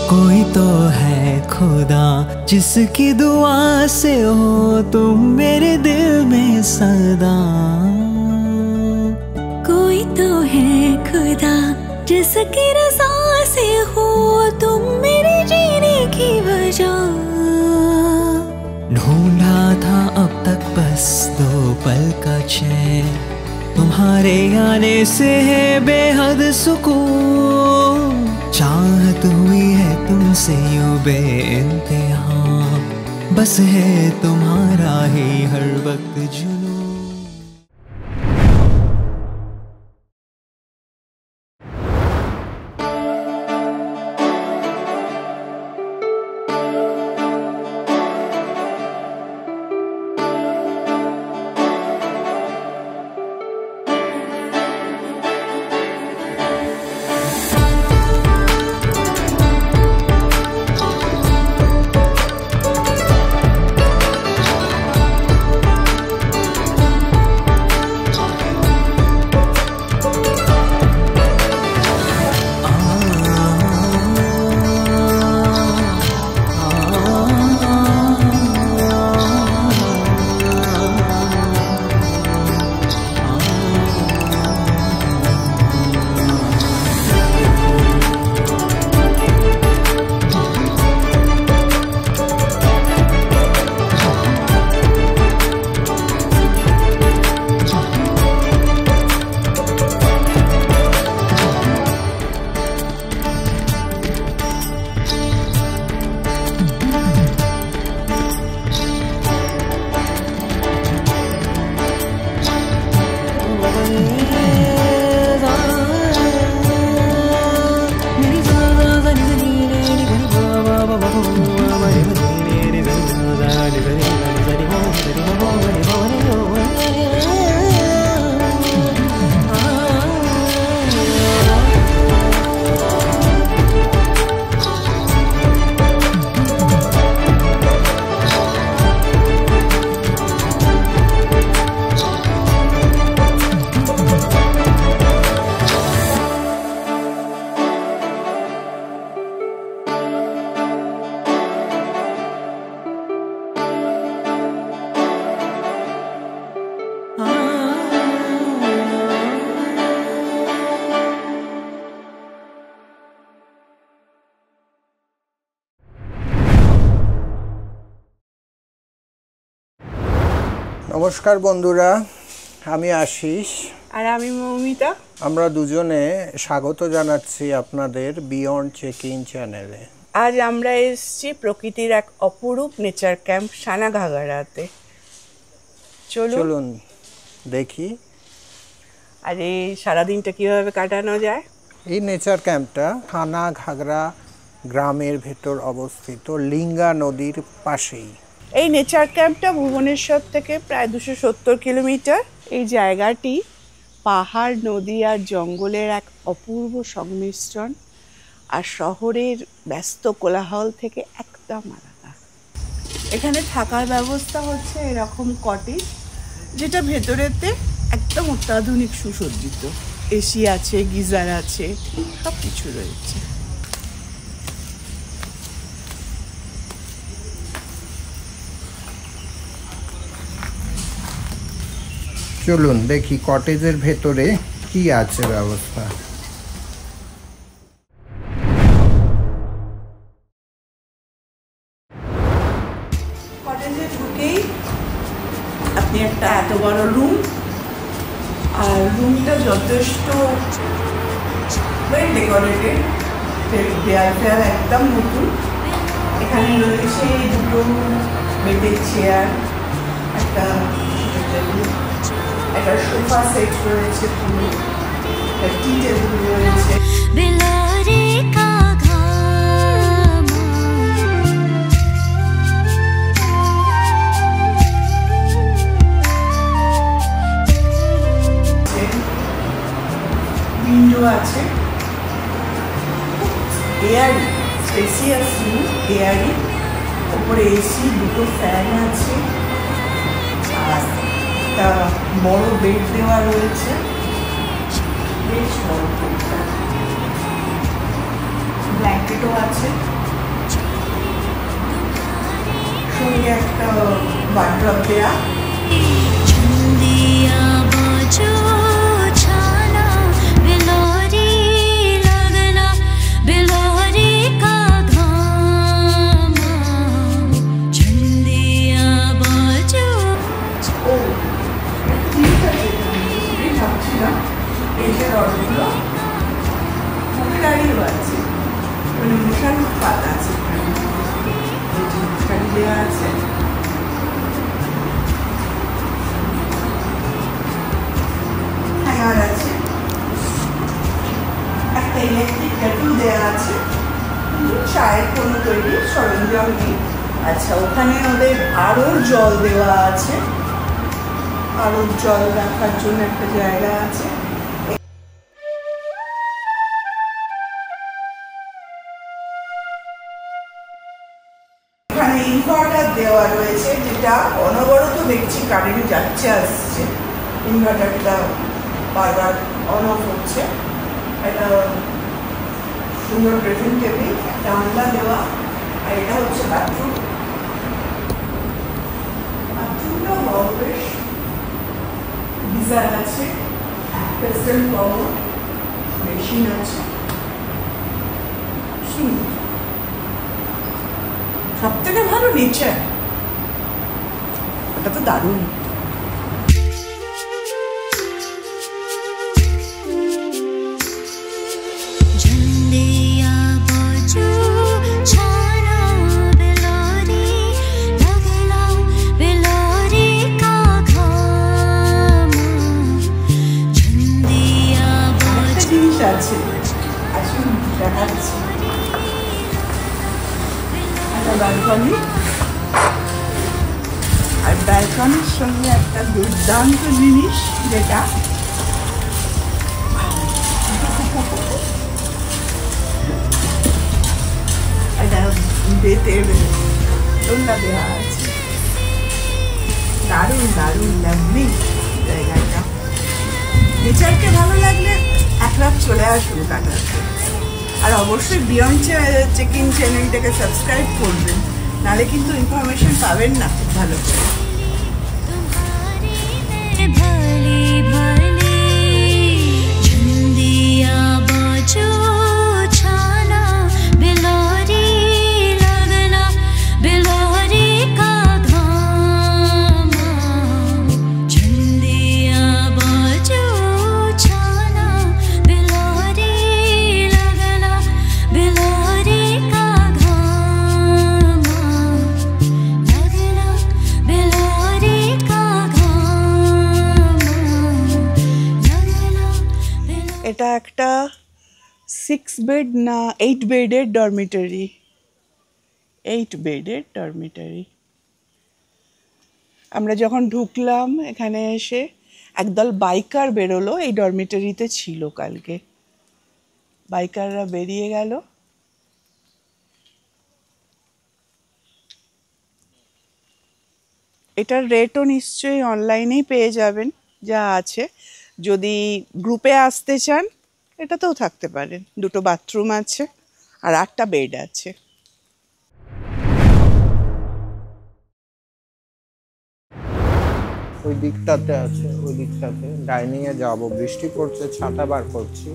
कोई तो है खुदा जिसकी दुआ से हो तुम मेरे दिल में सदा। कोई तो है खुदा जिसकी रज़ा से हो तुम मेरे जीने की वजह। ढूंढा था अब तक बस 2 पल का चैन, तुम्हारे आने से है बेहद सुकून। चाहत हुई है तुमसे यूं बेइंतहा, बस है तुम्हारा ही हर वक्त जुनून। नमस्कार बंधुरा, आमी आशीष और आमी मौमिता। আমরা দুজনে স্বাগত জানাচ্ছি আপনাদের বিয়ন্ড চেক ইন চ্যানেলে। আজ আমরা এসেছি প্রকৃতির এক অপরূপ নেচার ক্যাম্প সানাঘাগরাতে। চলুন দেখি আর এই সারাদিনটা কিভাবে কাটানো যায়। এই নেচার ক্যাম্পটা সানাঘাগরা গ্রামের ভেতর অবস্থিত, লিঙ্গা নদীর পাশেই। এই নেচার ক্যাম্পটা ভুবনেশ্বর থেকে প্রায় 270 কিলোমিটার। এই জায়গাটি পাহাড়, নদী আর জঙ্গলের এক অপূর্ব সংমিশ্রণ, আর শহরের ব্যস্ত কোলাহল থেকে একদম আলাদা। এখানে থাকার ব্যবস্থা হচ্ছে এরকম কটেজ, যেটা ভেতরেতে একদম অত্যাধুনিক সুসজ্জিত। এসি আছে, গিজার আছে, সব কিছু রয়েছে। চলুন দেখি কটেজের ভেতরে কি আছে ব্যবস্থা। কটেজে ঢুকেই আপনি একটা এত বড় রুম, আর রুমটা যথেষ্ট ওয়েল ডেকোরেটেড, দেয়াল ফেয়াল একদম নতুন। এখানে রয়েছে 2 বেডের চেয়ার, একটা একটা সোফা সেট রয়েছে, পুরো টি টেবিল রয়েছে। উইন্ডো আছে, এয়ারি, স্পেসিয়াস রুম, এয়ারি, ওপরে এসি, 2 ফ্যান আছে, আর একটা বড় বেড দেওয়া রয়েছে, বেশ বড় বেডটা। ব্ল্যাঙ্কেটও আছে। সঙ্গে একটা ওয়ার্ড্রপ দেয়া। चंदिया बाजो छाना बिलोरी लगना बिलोरी का घामा चंदिया बाजो ভাবছিলাম এই যে রডগুলো মুখারিও আছে, মানে মুখারি পাত আছে, মুখারি দেওয়া আছে। হ্যাঙ্গার আছে, একটা ইলেকট্রিক কেটল দেওয়া আছে, চায়ের কোনো তৈরি সরঞ্জাম নেই। আচ্ছা, ওখানে ওদের আরও জল দেওয়া আছে, আরও জল রাখার জন্য একটা জায়গা আছে। এখানে ইনভার্টার দেওয়া রয়েছে, যেটা অনবরত দেখছি কারেন্ট যাচ্ছে আসছে, ইনভার্টারটা বারবার অন অফ হচ্ছে। একটা সুন্দর ড্রেসিং টেবিল, একটা আনলা দেওয়া, আর এটা হচ্ছে বাথরুম। বাথরুমটা বড় বেশ, গিজার আছে, পেস্টেল পাওয়ার মেশিন আছে। সব থেকে ভালো নেচার, এটা তো দারুণ। चंदिया बाजो छाना बिलोरी लगना बिलोरी का घामा चंदिया একটা बाजो জিনিস আছে, আসুন দেখাচ্ছি। একটা ব্যালকনি, আর ব্যালকনির সঙ্গে একটা দুর্দান্ত জিনিস, যেটা একটা বেতের দোলনা দেওয়া আছে। দারুণ দারুণ লাভলি জায়গাটা। নেচারকে ভালো লাগলে এক রাত চলে আসুন কাটাতে। আর অবশ্যই বিয়ন্ড চেকিং চ্যানেলটাকে সাবস্ক্রাইব করবেন, নাহলে কিন্তু ইনফরমেশন পাবেন না খুব ভালো করে। भली भली चंदिया बाजो छाना बिलोरी लगना बिलोरी का घामा चंदिया बाजो छाना बिलोरी लगना बिलोरी का घामा लगना बिलोरी का এটা একটা 6 বেড না 8 বেডের ডরমিটরি, 8 বেডের ডরমিটরি। আমরা যখন ঢুকলাম এখানে এসে একদল বাইকার বেরোলো, এই ডরমিটরিতে ছিল কালকে। বাইকাররা বেরিয়ে গেল। এটার রেটও নিশ্চয়ই অনলাইনেই পেয়ে যাবেন, যা আছে। যদি গ্রুপে আসতে চান এটাতেও থাকতে পারেন। দুটো বাথরুম আছে আর 8টা বেড আছে। ওই দিকটাতে আছে, ওই দিকটাতে ডাইনিং এ যাবো। বৃষ্টি পড়ছে, ছাতা বার করছি।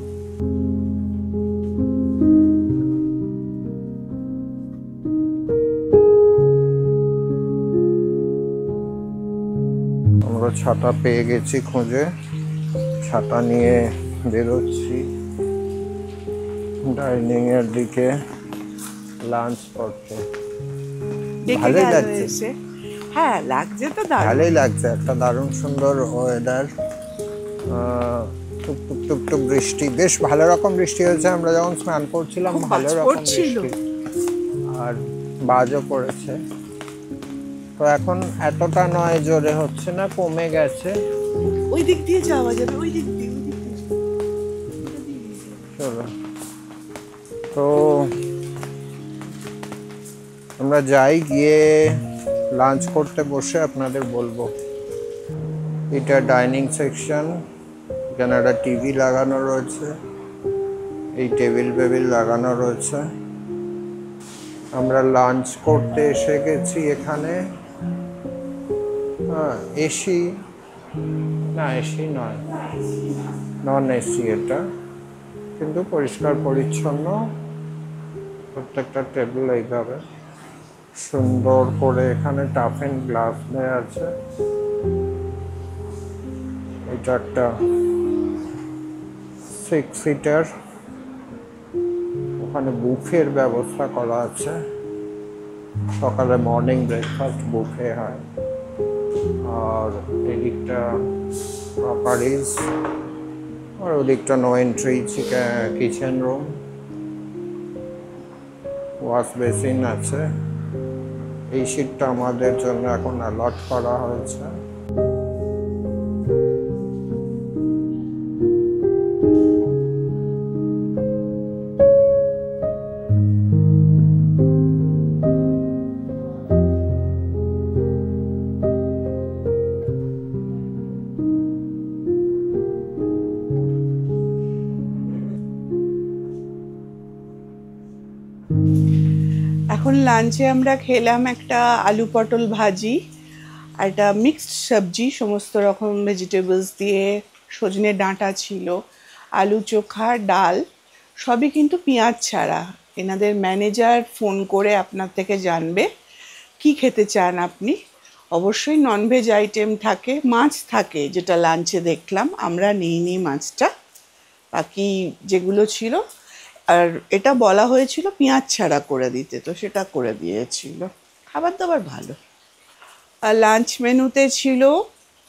আমরা ছাতা পেয়ে গেছি খুঁজে, ছাতা নিয়ে বেরোচ্ছি ডাইনিং এর দিকে লাঞ্চ করতে। ভালোই লাগছে। হ্যাঁ, লাগছে তো দারুণ। ভালোই লাগছে, একটা দারুণ সুন্দর ওয়েদার। টুক টুক টুক টুক বৃষ্টি, বেশ ভালো রকম বৃষ্টি হয়েছে। আমরা যখন স্নান করছিলাম খুব ভালো বাজ রকম পড়ছিল। বৃষ্টি, আর বাজও পড়েছে। তো এখন এতটা নয়, জোরে হচ্ছে না, কমে গেছে। ওই দিক দিয়ে যাওয়া যাবে, ওই দিক দিয়ে, ওই দিক দিয়ে। চলো, তো আমরা যাই, গিয়ে লাঞ্চ করতে বসে আপনাদের বলবো। এটা ডাইনিং সেকশন, এখানে একটা টিভি লাগানো রয়েছে, এই টেবিল ফেবিল লাগানো রয়েছে। আমরা লাঞ্চ করতে এসে গেছি এখানে। এসি না, এসি নয়, নন এসি এটা, কিন্তু পরিষ্কার পরিচ্ছন্ন। প্রত্যেকটা টেবিল এইভাবে সুন্দর করে এখানে টাফ এন্ড গ্লাস দেওয়া আছে। এটা একটা 6 সিটার, ওখানে বুফের ব্যবস্থা করা আছে। সকালে মর্নিং ব্রেকফাস্ট বুফে হয়। আর এদিকটা প্রপার্টিজ, আর ওদিকটা no entry kitchen room, wash basin আছে। এই সিটটা আমাদের জন্য এখন অ্যালট করা হয়েছে। এখন লাঞ্চে আমরা খেলাম একটা আলু পটল ভাজি, আর একটা মিক্সড সবজি, সমস্ত রকম ভেজিটেবলস দিয়ে, সজনে ডাঁটা ছিল, আলু চোখা, ডাল, সবই কিন্তু পেঁয়াজ ছাড়া। এনাদের ম্যানেজার ফোন করে আপনার থেকে জানবে কি খেতে চান আপনি। অবশ্যই ননভেজ আইটেম থাকে, মাছ থাকে, যেটা লাঞ্চে দেখলাম। আমরা নিইনি মাছটা, বাকি যেগুলো ছিল। আর এটা বলা হয়েছিল পেঁয়াজ ছাড়া করে দিতে, তো সেটা করে দিয়েছিল। খাবার দাবার ভালো। আর লাঞ্চ মেনুতে ছিল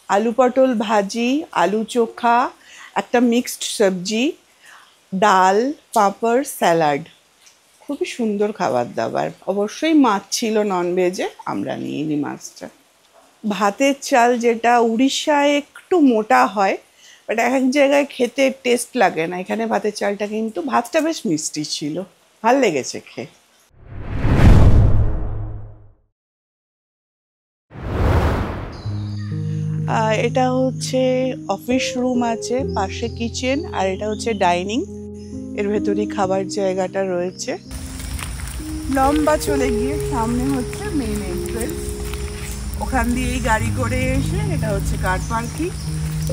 আলু পটল ভাজি, আলু চোখা, একটা মিক্সড সবজি, ডাল, পাঁপড়, স্যালাড। খুবই সুন্দর খাবার দাবার। অবশ্যই মাছ ছিল ননভেজে, আমরা নিইনি মাছটা। ভাতের চাল যেটা উড়িষ্যায় একটু মোটা হয়, বাট এক এক জায়গায় খেতে টেস্ট লাগে না। এখানে ভাতের চালটা কিন্তু, ভাতটা বেশ মিষ্টি ছিল, ভাল লেগেছে খেয়ে। এটা হচ্ছে অফিস রুম আছে, পাশে কিচেন, আর এটা হচ্ছে ডাইনিং। এর ভেতরেই খাবার জায়গাটা রয়েছে। লম্বা চলে গিয়ে সামনে হচ্ছে মেইন এন্ট্রেন্স। ওখান দিয়েই গাড়ি করে এসে এটা হচ্ছে কার পার্কিং।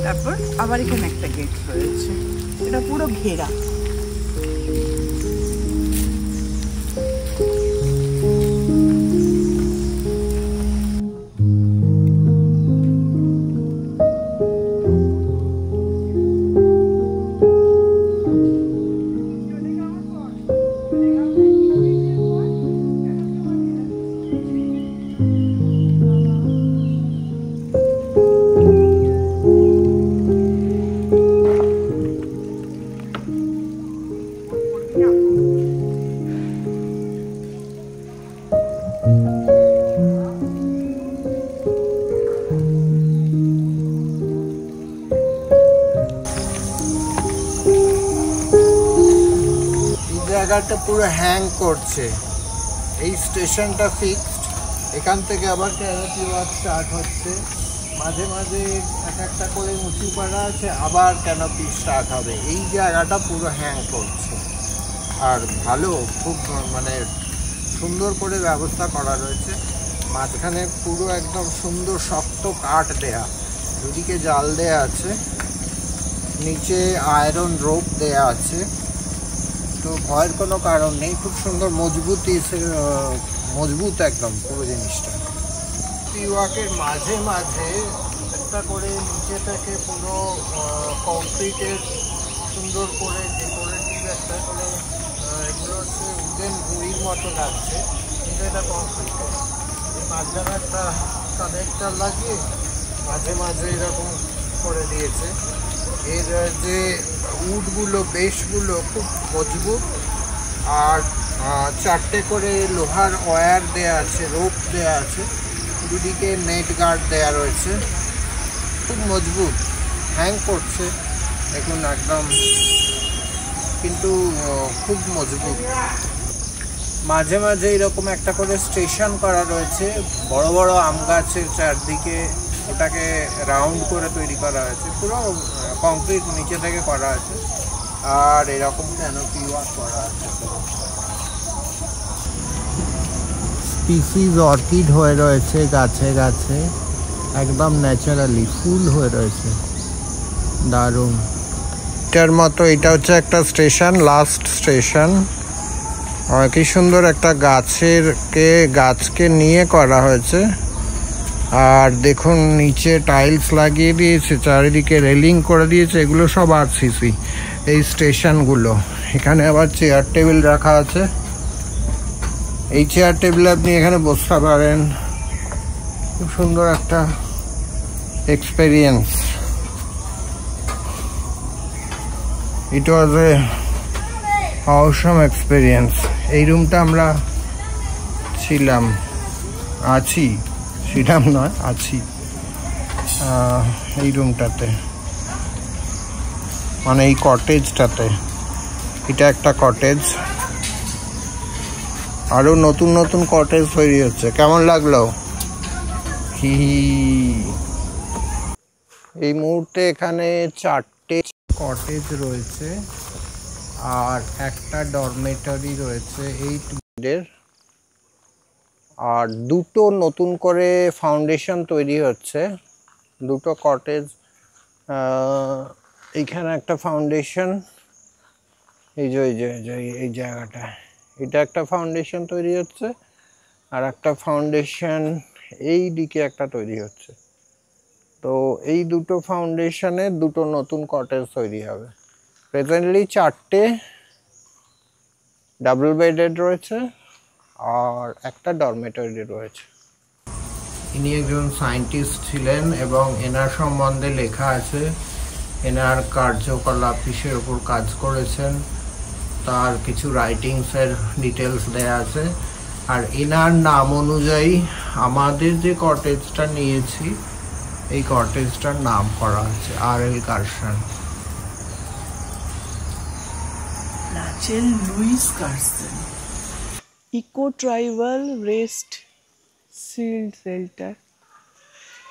তারপর আবার এখানে একটা গেট রয়েছে, এটা পুরো ঘেরা। জায়গাটা পুরো হ্যাং করছে। এই স্টেশনটা ফিক্সড, এখান থেকে আবার ক্যানোপি ওয়াক স্টার্ট হচ্ছে। মাঝে মাঝে একটা করে উঁচু পাড়া আছে, আবার ক্যানোপি স্টার্ট হবে। এই জায়গাটা পুরো হ্যাং করছে। আর ভালো, খুব মানে সুন্দর করে ব্যবস্থা করা রয়েছে। মাঝখানে পুরো একদম সুন্দর শক্ত কাঠ দেয়া, দুদিকে জাল দেয়া আছে, নিচে আয়রন রোপ দেয়া আছে। তো ভয়ের কোনো কারণ নেই, খুব সুন্দর মজবুত একদম পুরো জিনিসটা। ওয়াকের মাঝে মাঝে একটা করে নিচে থেকে পুরো কংক্রিটের সুন্দর করে ডেকোরেটিভ একটা করে, এগুলো হচ্ছে উডেন গুঁড়ির মতো লাগছে, কিন্তু এটা কংক্রিটের। এই মাঝখানে একটা কানেক্টার লাগিয়ে মাঝে মাঝে এরকম করে দিয়েছে। এর যে উডগুলো, বেসগুলো খুব মজবুত। আর 4টে করে লোহার ওয়্যার দেয়া আছে, রোপ দেয়া আছে, দুদিকে নেট গার্ড দেয়া রয়েছে, খুব মজবুত। হ্যাং করছে দেখুন একদম, কিন্তু খুব মজবুত। মাঝে মাঝে এরকম একটা করে স্টেশন করা রয়েছে, বড় বড় আম গাছের চারদিকে ওটাকে রাউন্ড করে তৈরি করা হয়েছে, পুরো কংক্রিট নিচে থেকে করা আছে। আর এরকম ক্যানোপি ওয়াক করা আছে। স্পিসিস অর্কিড হয়ে রয়েছে গাছে গাছে, একদম ন্যাচারালি ফুল হয়ে রয়েছে, দারুণ। এটার মতো এটা হচ্ছে একটা স্টেশন, লাস্ট স্টেশন। কি সুন্দর একটা গাছকে নিয়ে করা হয়েছে। আর দেখুন নিচে টাইলস লাগিয়ে দিয়েছে, চারিদিকে রেলিং করে দিয়েছে, এগুলো সব আরসিসি এই স্টেশনগুলো। এখানে আবার চেয়ার টেবিল রাখা আছে, এই চেয়ার টেবিলে আপনি এখানে বসতে পারেন। খুব সুন্দর একটা এক্সপেরিয়েন্স। ইট ওয়াজ এ অসম এক্সপেরিয়েন্স। এই রুমটা আমরা আছি এই রুমটাতে, মানে এই কটেজটাতে। এটা একটা কটেজ, আরো নতুন নতুন কটেজ তৈরি হচ্ছে। কেমন লাগলো? এই মুহূর্তে এখানে 4টে কটেজ রয়েছে আর একটা ডরমেটরি রয়েছে 8 বেডের। আর 2টো নতুন করে ফাউন্ডেশন তৈরি হচ্ছে, 2টো কটেজ। এইখানে একটা ফাউন্ডেশন, এই জায়গাটা, এটা একটা ফাউন্ডেশন তৈরি হচ্ছে, আর একটা ফাউন্ডেশন এই দিকে একটা তৈরি হচ্ছে। তো এই 2টো ফাউন্ডেশনে 2টো নতুন কটেজ তৈরি হবে। প্রেজেন্টলি 4টে ডাবল বেডেড রয়েছে আর একটা ডরমেটরি রয়েছে। ইনি একজন সায়েন্টিস্ট ছিলেন এবং এনার সম্বন্ধে লেখা আছে, এনার কার্যকলাপ কিসের উপর কাজ করেছেন তার কিছু রাইটিংসের ডিটেলস দেয়া আছে। আর এনার নাম অনুযায়ী আমাদের যে কটেজটা নিয়েছি এই কটেজটার নাম করা হচ্ছে R.L. Carson. Rachel Louise Carson eco tribal rest shield shelter.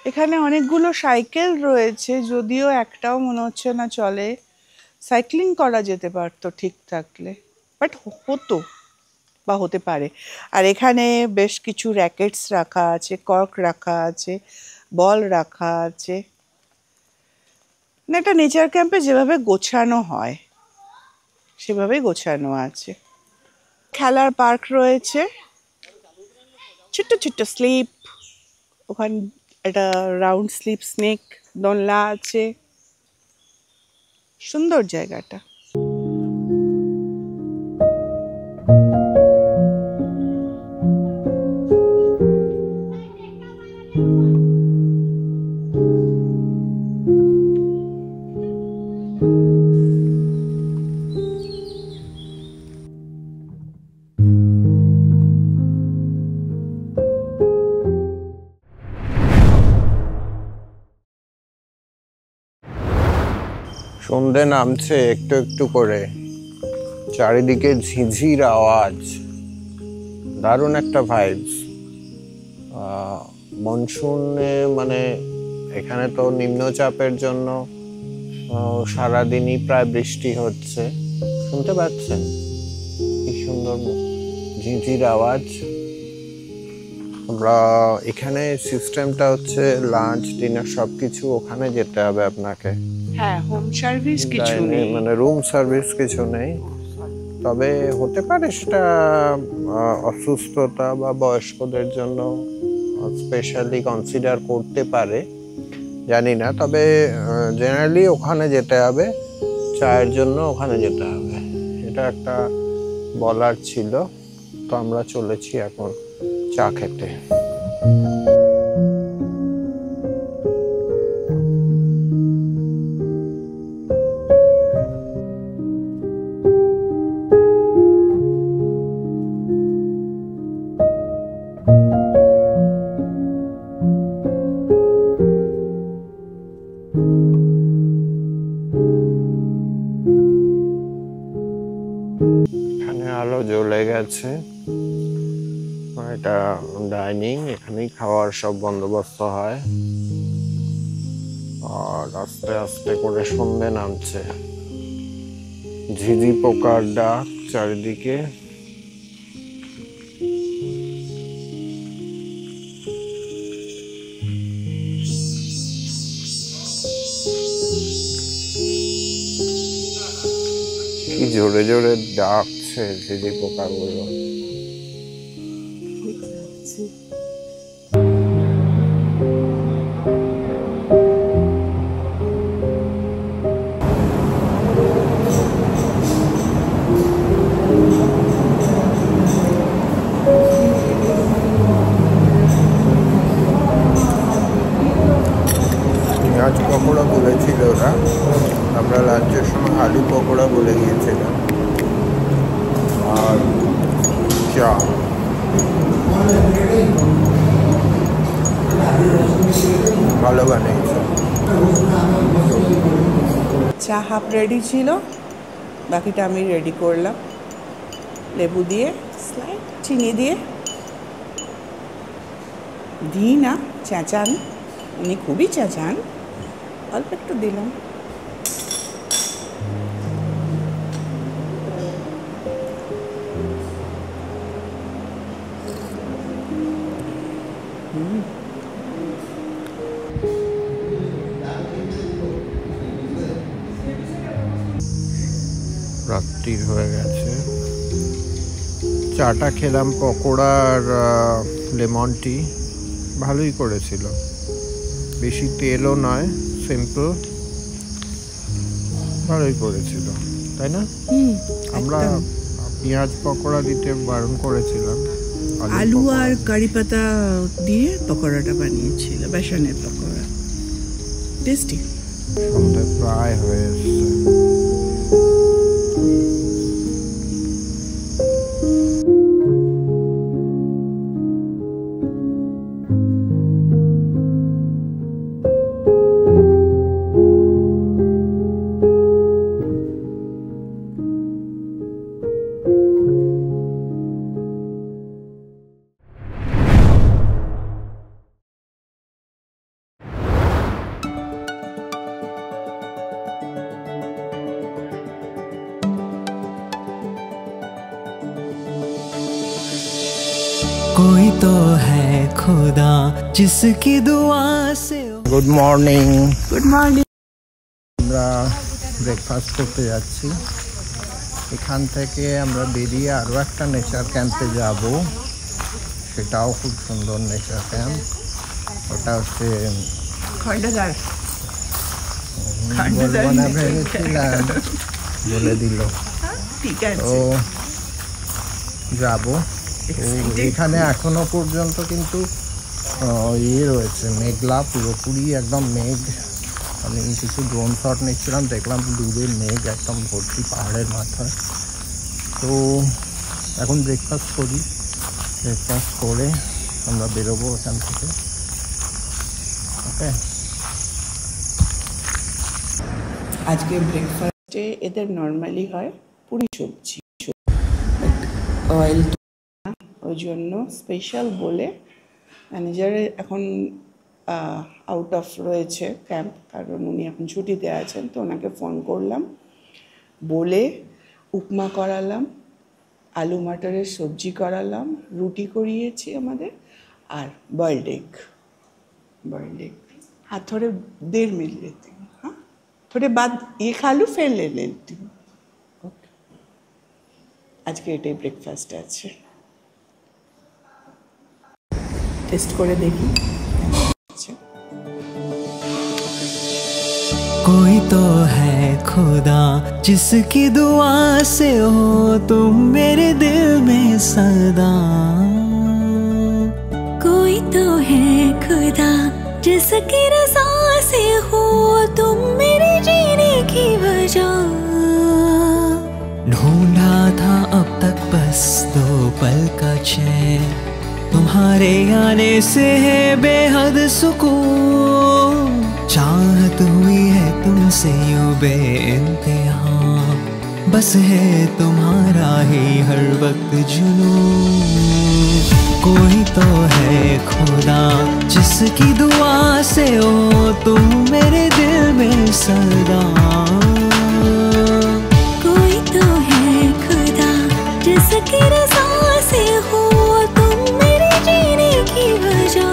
এখানে অনেকগুলো সাইকেল রয়েছে, যদিও একটাও মনে হচ্ছে না চলে। সাইক্লিং করা যেতে পারতো ঠিক থাকলে, বাট হতো বা হতে পারে। আর এখানে বেশ কিছু র্যাকেটস রাখা আছে, কর্ক রাখা আছে, বল রাখা আছে। একটা নেচার ক্যাম্পে যেভাবে গোছানো হয় সেভাবেই গোছানো আছে। খেলার পার্ক রয়েছে, ছোট্ট ছোট্ট স্লিপ, ওখানে একটা রাউন্ড স্লিপ স্নেক দোলনা আছে, সুন্দর জায়গাটা। সন্ধে নামছে একটু একটু করে, চারিদিকে ঝিঝির আওয়াজ, দারুণ একটা ভাইবস। মনসুনে মানে এখানে তো নিম্নচাপের জন্য সারাদিনই প্রায় বৃষ্টি হচ্ছে, শুনতে পাচ্ছেন কি সুন্দর ঝিঝির আওয়াজ। আমরা এখানে সিস্টেমটা হচ্ছে লাঞ্চ ডিনার সবকিছু ওখানে যেতে হবে আপনাকে। হ্যাঁ, হোম সার্ভিস কিছু নেই, মানে রুম সার্ভিস কিছু নেই। তবে হতে পারে সেটা অসুস্থতা বা বয়স্কদের জন্য স্পেশালি কনসিডার করতে পারে, জানি না। তবে জেনারেলি ওখানে যেতে হবে, চায়ের জন্য ওখানে যেতে হবে, এটা একটা বলার ছিল। তো আমরা চলেছি এখন চা খেতে। এখানে আলো জ্বলে গেছে, এটা ডাইনিং, এখানেই খাওয়ার সব বন্দোবস্ত হয়। আর আস্তে আস্তে করে সন্ধে নামছে, ঝিঝি পোকার ডাক চারিদিকে। কি জোরে জোরে ডাকছে ঝিঝি পোকাগুলো। পেঁয়াজ পকোড়া বলেছিল ওরা, আমরা লাঞ্চের সময় আলু পকোড়া বলে গিয়েছিলাম। আর চা, ভালো বানিয়েছে। চা হাফ রেডি ছিল, বাকিটা আমি রেডি করলাম লেবু দিয়ে, স্লাইড চিনি দিয়ে। দিই না, চেঁচান, উনি খুবই চেঁচান, অল্প একটু দিলাম। রাত্রি হয়ে গেছে, চাটা খেলাম, পকোড়া আর লেমন টি, ভালোই করেছিল, বেশি তেলও নয়, সিম্পল, ভালোই করেছিল, তাই না? আমরা পেঁয়াজ পকোড়া দিতে বারণ করেছিলাম, আলু আর কারি পাতা দিয়ে পকোড়াটা বানিয়েছিল, বেসনের পকোড়া, টেস্টি। সন্ধ্যে প্রায় হয়ে এসছে। कोई तो है खुदा जिसकी दुआ से। Good morning, good morning. আমরা ব্রেকফাস্ট করতে যাচ্ছি। এখান থেকে আমরা বেরিয়ে আরও একটা নেচার ক্যাম্পে যাব, সেটাও খুব সুন্দর নেচার ক্যাম্প। ওটা হচ্ছে খন্ডাদার, বলবো না ভেবেছিলাম, বলে দিল। ঠিক তো আছে, যাবো। এখানে এখনো পর্যন্ত কিন্তু ইয়ে রয়েছে, মেঘলা, পুরোপুরি একদম মেঘ। আমি কিছু ড্রোন শট নিচ্ছিলাম, দেখলাম দূরে মেঘ একদম ভর্তি পাহাড়ের মাথায়। তো এখন ব্রেকফাস্ট করি, ব্রেকফাস্ট করে আমরা বেরোবো এখান থেকে। ওকে, আজকে ব্রেকফাস্টে এদের নর্মালি হয় পুরি সবজি, অয়েল, ওই জন্য স্পেশাল বলে ম্যানেজারের এখন আউট অফ রয়েছে ক্যাম্প, কারণ উনি এখন ছুটিতে আছেন। তো ওনাকে ফোন করলাম, বলে উপমা করালাম, আলু মটরের সবজি করালাম, রুটি করিয়েছি আমাদের, আর बॉइल्ड एग हाँ थोड़े देर में लेती हूँ, हाँ थोड़े बाद ये खा लूँ फिर ले लेती हूँ। ओके, आज के एटाई ब्रेकफास्ट আছে, टेस्ट করে দেখি। कोई तो है खुदा जिसकी दुआ से हो तुम मेरे दिल में सदा। कोई तो है खुदा जिसकी रज़ा से हो तुम मेरे जीने की वजह। ढूंढा था अब तक बस दो पल का चैन, तुम्हारे आने से है बेहद सुकून। चाहत हुई है तुमसे यूं बेइंतहा, बस है तुम्हारा ही हर वक्त जुनून। कोई तो है खुदा जिसकी दुआ से हो तुम मेरे दिल में सदा। कोई तो है खुदा जिसकी रज़ा से हो तुम मेरे जीने की वजह।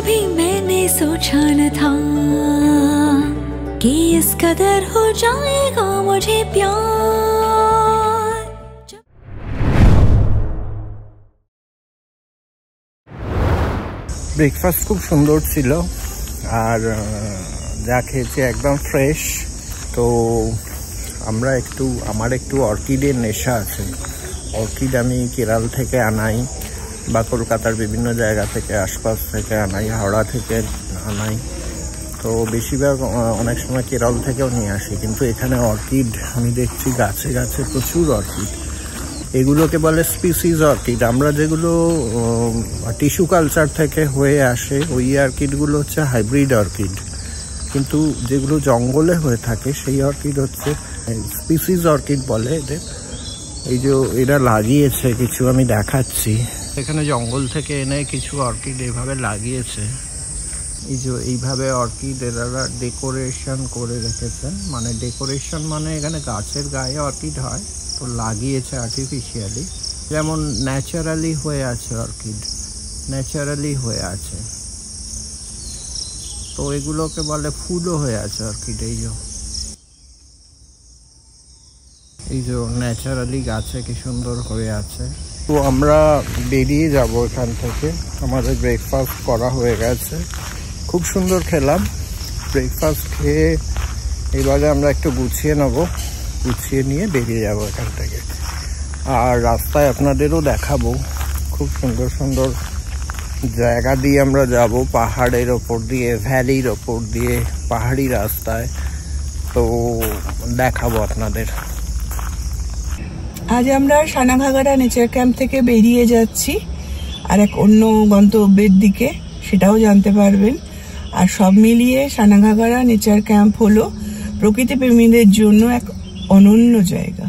कभी मैंने सोचा न था कि इस कदर हो जाएगा मुझे प्यार। ব্রেকফাস্ট খুব সুন্দর ছিল আর যা খেয়েছি একদম ফ্রেশ। তো আমার একটু অর্কিডের নেশা আছে। অর্কিড আমি কেরল থেকে আনাই বা কলকাতার বিভিন্ন জায়গা থেকে, আশপাশ থেকে আনাই, হাওড়া থেকে আনাই। তো বেশিরভাগ অনেক সময় কেরল থেকেও নিয়ে আসি। কিন্তু এখানে অর্কিড আমি দেখছি গাছে গাছে প্রচুর অর্কিড। এগুলোকে বলে স্পিসিস অর্কিড। আমরা যেগুলো টিস্যু কালচার থেকে হয়ে আসে ওই অর্কিডগুলো হচ্ছে হাইব্রিড অর্কিড, কিন্তু যেগুলো জঙ্গলে হয়ে থাকে সেই অর্কিড হচ্ছে স্পিসিস অর্কিড বলে এদের। এই যে এরা লাগিয়েছে কিছু, আমি দেখাচ্ছি। এখানে জঙ্গল থেকে এনে কিছু অর্কিড এইভাবে লাগিয়েছে। এই যে এইভাবে অর্কিড এরা ডেকোরেশন করে রেখেছেন। মানে ডেকোরেশন মানে এখানে গাছের গায়ে অর্কিড হয়, তো লাগিয়েছে আর্টিফিশিয়ালি। যেমন ন্যাচারালি হয়ে আছে অর্কিড, ন্যাচারালি হয়ে আছে। তো এগুলোকে বলে ফুলও হয়ে আছে অর্কিড। এই যে ন্যাচারালি গাছে কি সুন্দর হয়ে আছে। তো আমরা বেরিয়ে যাব এখান থেকে। আমাদের ব্রেকফাস্ট করা হয়ে গেছে, খুব সুন্দর খেলাম। ব্রেকফাস্ট খেয়ে এবারে আমরা একটু গুছিয়ে নেব, গুছিয়ে নিয়ে বেরিয়ে যাব এখান থেকে। আর রাস্তায় আপনাদেরও দেখাবো খুব সুন্দর সুন্দর জায়গা দিয়ে আমরা যাব, পাহাড়ের ওপর দিয়ে, ভ্যালির ওপর দিয়ে, পাহাড়ি রাস্তায়। তো দেখাবো আপনাদের। আজ আমরা সানাঘাগরা নেচার ক্যাম্প থেকে বেরিয়ে যাচ্ছি আর এক অন্য গন্তব্যের দিকে, সেটাও জানতে পারবেন। আর সব মিলিয়ে সানাঘাগরা নেচার ক্যাম্প হলো প্রকৃতি প্রেমীদের জন্য এক অনন্য জায়গা।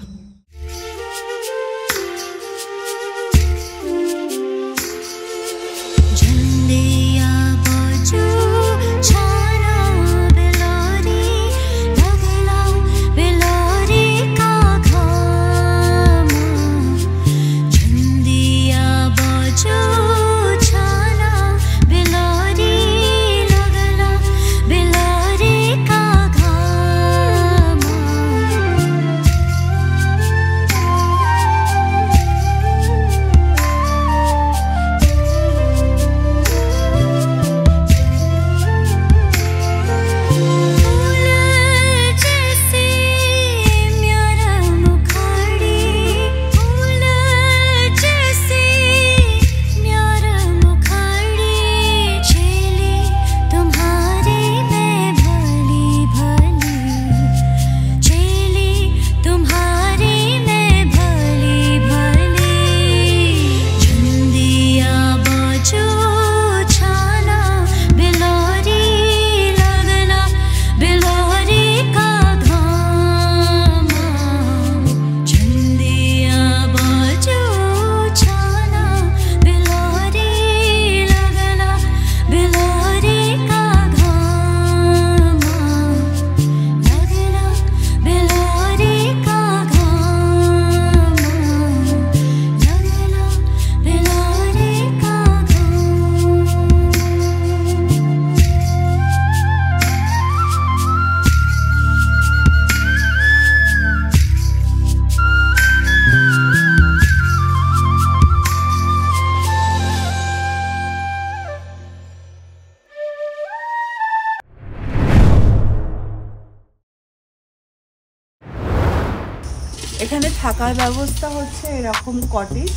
এখানে থাকার ব্যবস্থা হচ্ছে এরকম কটেজ,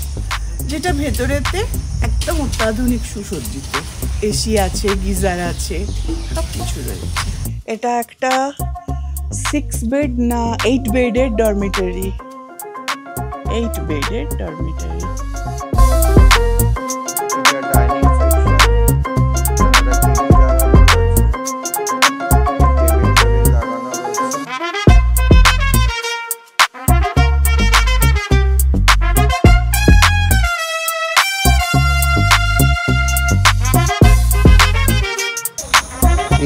যেটা ভেতরেতে একদম অত্যাধুনিক সুসজ্জিত। এসি আছে, গিজার আছে, সব কিছু রয়েছে। এটা একটা 6 বেড না 8 বেডের ডরমিটরি, 8 বেডের ডরমিটরি।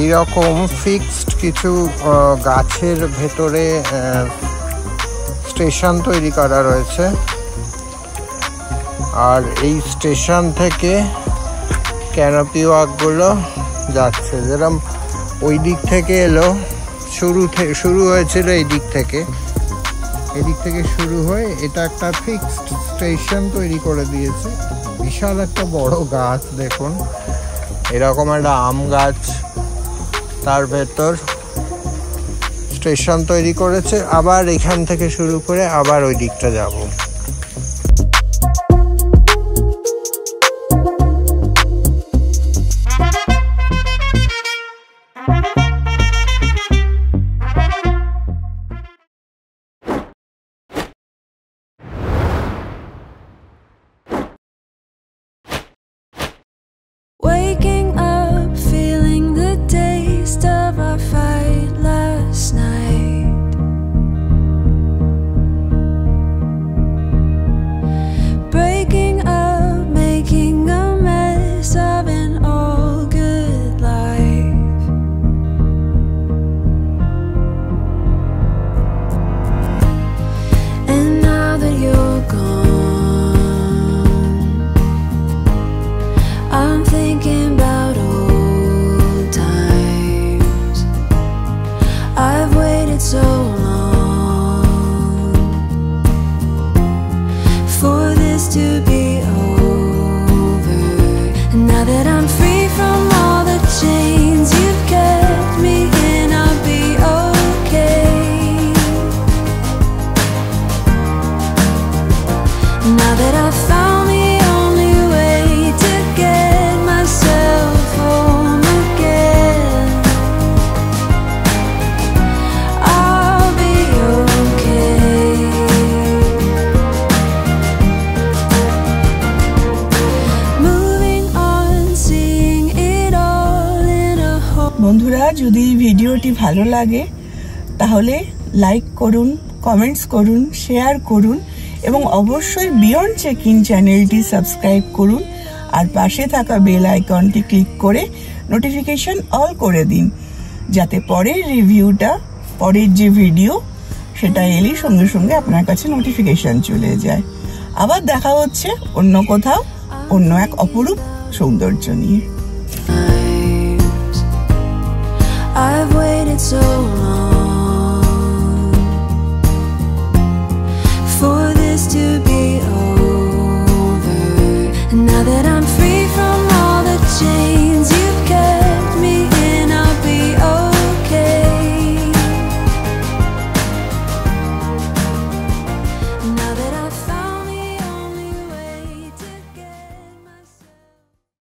এইরকম ফিক্সড কিছু গাছের ভেতরে স্টেশন তৈরি করা রয়েছে। আর এই স্টেশন থেকে ক্যানোপি ওয়াকগুলো যাচ্ছে, যেরকম ওই দিক থেকে এলো, শুরু হয়েছিল এই দিক থেকে, এদিক থেকে শুরু হয়ে এটা একটা ফিক্সড স্টেশন তৈরি করে দিয়েছে। বিশাল একটা বড় গাছ দেখুন, এরকম একটা আম গাছ, তার ভেতর স্টেশন তৈরি করেছে। আবার এখান থেকে শুরু করে আবার ওই দিকটা যাব। Waking up, feeling the taste of our fight last night. Breaking up, making a mess of an all good life. And now that you're gone, I'm thinking about old times. I've waited so long for this to be over. And now that I'm free from all the chains you've kept me in, I'll be okay. Now that I've found the only way to get myself home again, I'll be okay. Moving on, seeing it all in a whole. বন্ধুরা, যদি ভিডিওটি ভালো লাগে তাহলে like করুন, comments করুন, share করুন এবং অবশ্যই বিয়ন্ড চেক ইন চ্যানেলটি সাবস্ক্রাইব করুন আর পাশে থাকা বেল আইকনটি ক্লিক করে নোটিফিকেশন অল করে দিন, যাতে পরের রিভিউটা, পরের যে ভিডিও সেটা এলেই সঙ্গে সঙ্গে আপনার কাছে নোটিফিকেশন চলে যায়। আবার দেখা হচ্ছে অন্য কোথাও, অন্য এক অপরূপ সৌন্দর্য নিয়ে। I've waited so long